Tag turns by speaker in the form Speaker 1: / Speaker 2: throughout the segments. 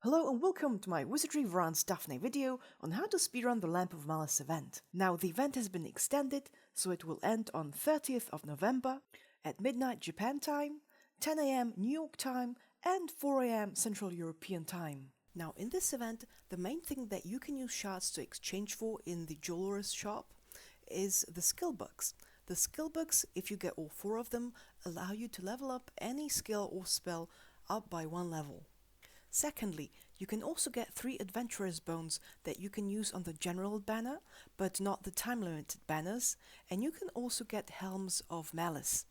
Speaker 1: Hello and welcome to my Wizardry Daphne video on how to speedrun the Lamp of Malice event. Now the event has been extended, so it will end on 30th of November at midnight Japan time, 10 AM New York time and 4 AM Central European time. Now in this event, the main thing that you can use shards to exchange for in the jeweler's shop is the skill books. The skill books, if you get all 4 of them, allow you to level up any skill or spell up by 1 level. Secondly, you can also get 3 Adventurer's Bones that you can use on the general banner, but not the time-limited banners, and you can also get Helms of Malice.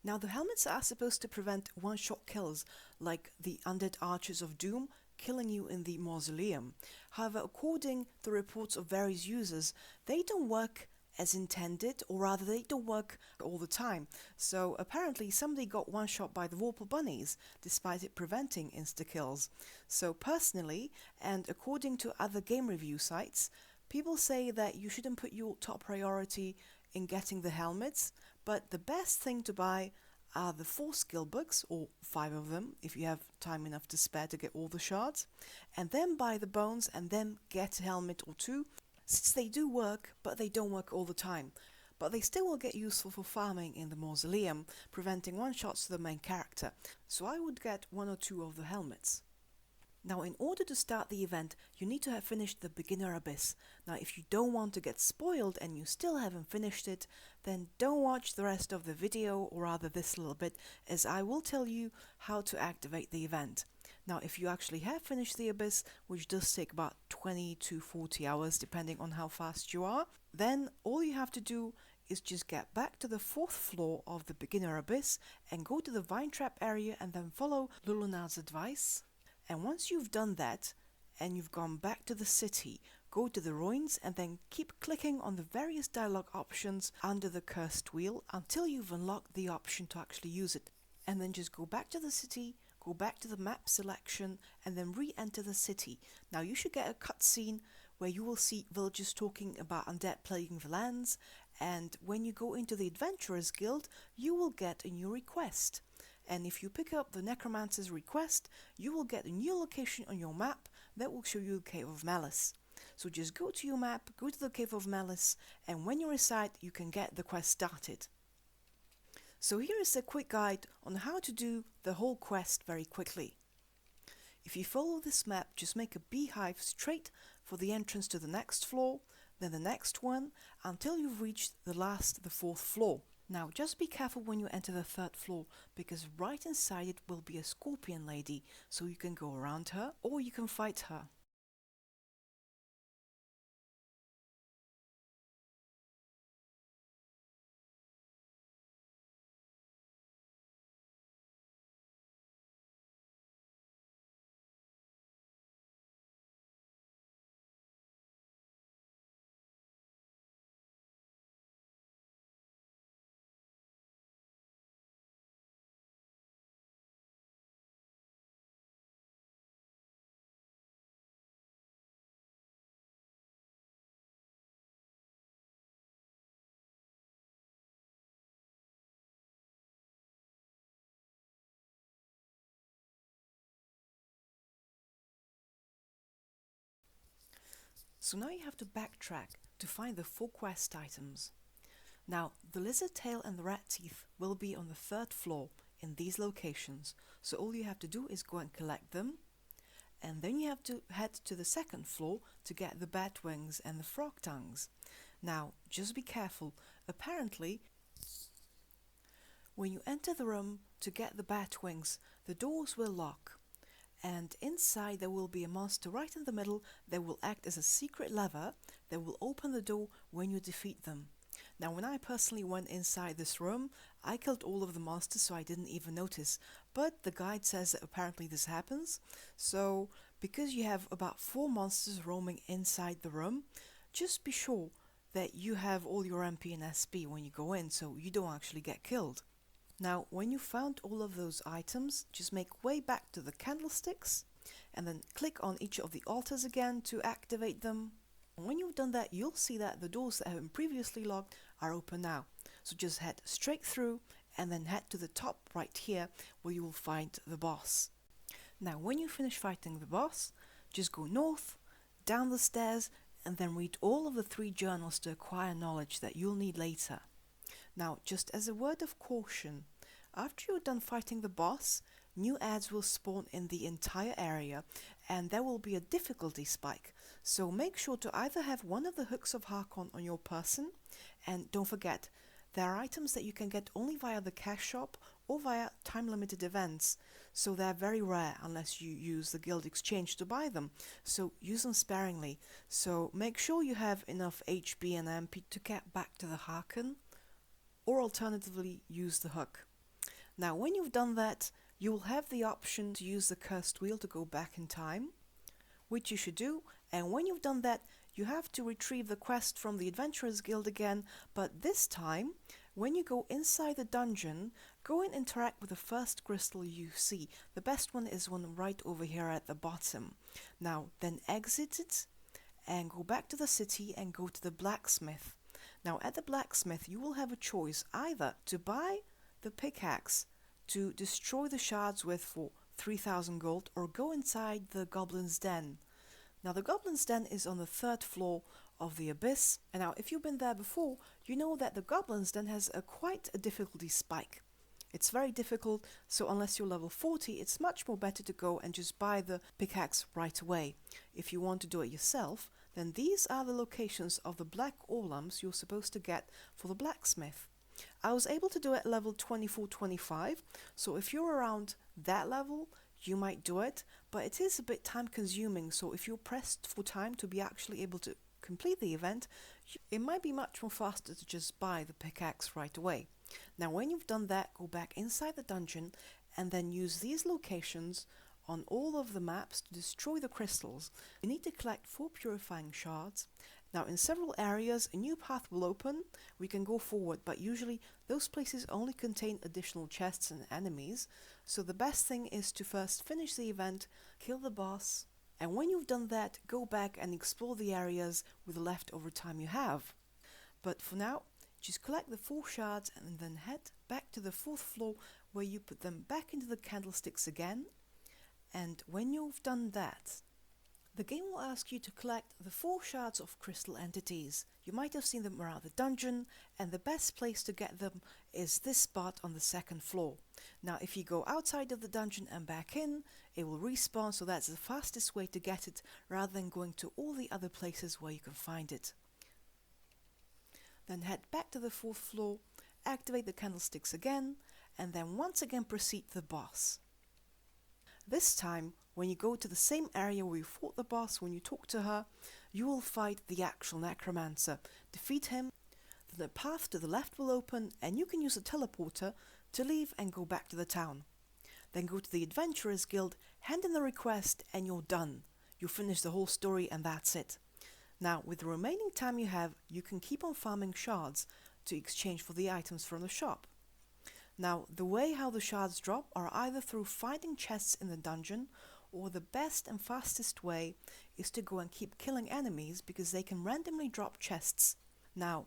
Speaker 1: Now the helmets are supposed to prevent one-shot kills, like the Undead Archers of Doom killing you in the Mausoleum. However, according to reports of various users, they don't work as intended, or rather they don't work all the time. So apparently somebody got one shot by the Vorpal Bunnies, despite it preventing insta-kills. So personally, and according to other game review sites, people say that you shouldn't put your top priority in getting the helmets, but the best thing to buy are the 4 skill books, or 5 of them, if you have time enough to spare to get all the shards, and then buy the bones and then get a helmet or 2, since they do work, but they don't work all the time. But they still will get useful for farming in the Mausoleum, preventing one-shots to the main character, so I would get 1 or 2 of the helmets. Now in order to start the event, you need to have finished the Beginner Abyss. Now if you don't want to get spoiled and you still haven't finished it, then don't watch the rest of the video, or rather this little bit, as I will tell you how to activate the event. Now if you actually have finished the Abyss, which does take about 20 to 40 hours depending on how fast you are, then all you have to do is just get back to the 4th floor of the Beginner Abyss and go to the Vine Trap area and then follow Lulunar's advice. And once you've done that, and you've gone back to the city, go to the ruins and then keep clicking on the various dialogue options under the cursed wheel until you've unlocked the option to actually use it. And then just go back to the city, go back to the map selection, and then re-enter the city. Now you should get a cutscene where you will see villagers talking about undead plaguing the lands, and when you go into the Adventurers Guild, you will get a new request. And if you pick up the Necromancer's request, you will get a new location on your map that will show you the Cave of Malice. So just go to your map, go to the Cave of Malice, and when you're inside, you can get the quest started. So here is a quick guide on how to do the whole quest very quickly. If you follow this map, just make a beehive straight for the entrance to the next floor, then the next one, until you've reached the 4th floor. Now just be careful when you enter the 3rd floor, because right inside it will be a scorpion lady, so you can go around her or you can fight her. So now you have to backtrack to find the 4 quest items. Now the lizard tail and the rat teeth will be on the 3rd floor in these locations, so all you have to do is go and collect them, and then you have to head to the 2nd floor to get the bat wings and the frog tongues. Now just be careful, apparently when you enter the room to get the bat wings, the doors will lock, and inside there will be a monster right in the middle that will act as a secret lever that will open the door when you defeat them. Now when I personally went inside this room, I killed all of the monsters, so I didn't even notice, but the guide says that apparently this happens. So because you have about 4 monsters roaming inside the room, just be sure that you have all your MP and SP when you go in, so you don't actually get killed. Now when you found all of those items, just make way back to the candlesticks and then click on each of the altars again to activate them. And when you've done that, you'll see that the doors that have been previously locked are open now. So just head straight through and then head to the top right here where you will find the boss. Now when you finish fighting the boss, just go north, down the stairs, and then read all of the 3 journals to acquire knowledge that you'll need later. Now, just as a word of caution, after you're done fighting the boss, new ads will spawn in the entire area and there will be a difficulty spike. So make sure to either have one of the hooks of Harken on your person, and don't forget, there are items that you can get only via the cash shop or via time-limited events, so they're very rare unless you use the guild exchange to buy them, so use them sparingly. So make sure you have enough HP and MP to get back to the Harken, or alternatively use the hook. Now when you've done that, you will have the option to use the cursed wheel to go back in time, which you should do, and when you've done that, you have to retrieve the quest from the Adventurers Guild again, but this time, when you go inside the dungeon, go and interact with the first crystal you see. The best one is one right over here at the bottom. Now, then exit it and go back to the city and go to the Blacksmith. Now, at the Blacksmith, you will have a choice either to buy the pickaxe to destroy the shards with for 3,000 gold, or go inside the Goblin's Den. Now the Goblin's Den is on the 3rd floor of the Abyss, and now if you've been there before, you know that the Goblin's Den has quite a difficulty spike. It's very difficult, so unless you're level 40, it's much more better to go and just buy the pickaxe right away. If you want to do it yourself, then these are the locations of the black ore lumps you're supposed to get for the Blacksmith. I was able to do it level 24-25, so if you're around that level, you might do it, but it is a bit time consuming, so if you're pressed for time to be actually able to complete the event, it might be much more faster to just buy the pickaxe right away. Now when you've done that, go back inside the dungeon and then use these locations on all of the maps to destroy the crystals. You need to collect 4 purifying shards. Now in several areas a new path will open, we can go forward, but usually those places only contain additional chests and enemies, so the best thing is to first finish the event, kill the boss, and when you've done that, go back and explore the areas with the leftover time you have. But for now, just collect the 4 shards and then head back to the 4th floor where you put them back into the candlesticks again, and when you've done that, the game will ask you to collect the 4 shards of crystal entities. You might have seen them around the dungeon, and the best place to get them is this spot on the 2nd floor. Now if you go outside of the dungeon and back in, it will respawn, so that's the fastest way to get it rather than going to all the other places where you can find it. Then head back to the 4th floor, activate the candlesticks again, and then once again proceed to the boss. This time, when you go to the same area where you fought the boss, when you talk to her, you will fight the actual Necromancer. Defeat him, then the path to the left will open, and you can use a teleporter to leave and go back to the town. Then go to the Adventurers Guild, hand in the request, and you're done. You finish the whole story and that's it. Now, with the remaining time you have, you can keep on farming shards to exchange for the items from the shop. Now, the way how the shards drop are either through finding chests in the dungeon, or the best and fastest way is to go and keep killing enemies because they can randomly drop chests. Now,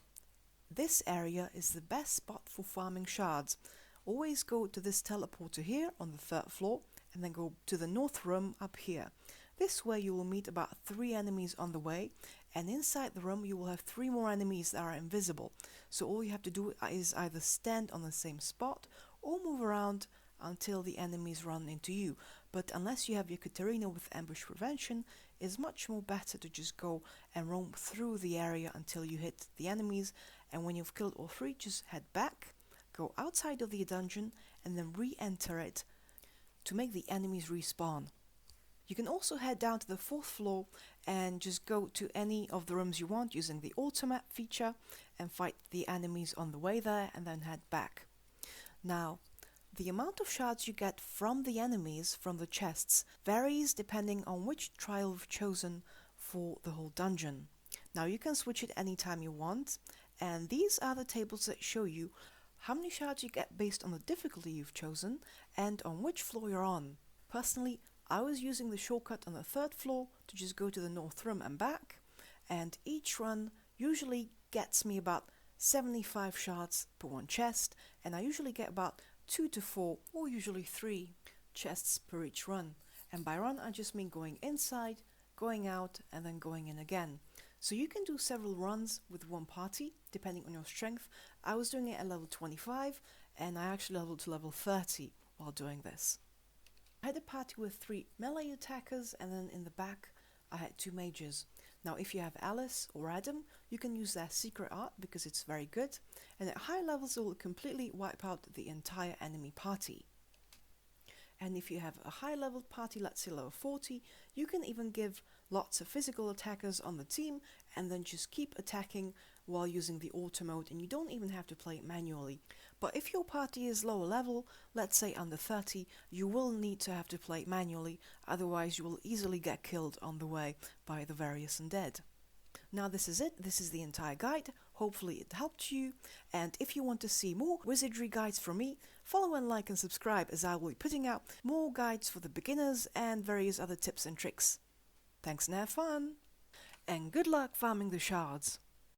Speaker 1: this area is the best spot for farming shards. Always go to this teleporter here on the 3rd floor and then go to the north room up here. This way you will meet about 3 enemies on the way, and inside the room you will have 3 more enemies that are invisible. So all you have to do is either stand on the same spot or move around until the enemies run into you. But unless you have your Katarina with ambush prevention, it's much more better to just go and roam through the area until you hit the enemies, and when you've killed all 3, just head back, go outside of the dungeon and then re-enter it to make the enemies respawn. You can also head down to the 4th floor and just go to any of the rooms you want using the automap feature and fight the enemies on the way there and then head back. Now, the amount of shards you get from the enemies from the chests varies depending on which trial you've chosen for the whole dungeon. Now you can switch it anytime you want, and these are the tables that show you how many shards you get based on the difficulty you've chosen and on which floor you're on. Personally, I was using the shortcut on the 3rd floor to just go to the north room and back, and each run usually gets me about 75 shards per 1 chest, and I usually get about 2 to 4 or usually 3 chests per each run. And by run I just mean going inside, going out, and then going in again. So you can do several runs with one party, depending on your strength. I was doing it at level 25, and I actually leveled to level 30 while doing this. I had a party with 3 melee attackers, and then in the back I had 2 mages. Now if you have Alice or Adam, you can use their secret art because it's very good, and at high levels it will completely wipe out the entire enemy party. And if you have a high level party, let's say level 40, you can even give lots of physical attackers on the team and then just keep attacking while using the auto mode, and you don't even have to play it manually. But if your party is lower level, let's say under 30, you will need to have to play it manually, otherwise you will easily get killed on the way by the various undead. Now this is it, this is the entire guide. Hopefully it helped you, and if you want to see more wizardry guides from me, follow and like and subscribe, as I will be putting out more guides for the beginners and various other tips and tricks. Thanks and have fun! And good luck farming the shards!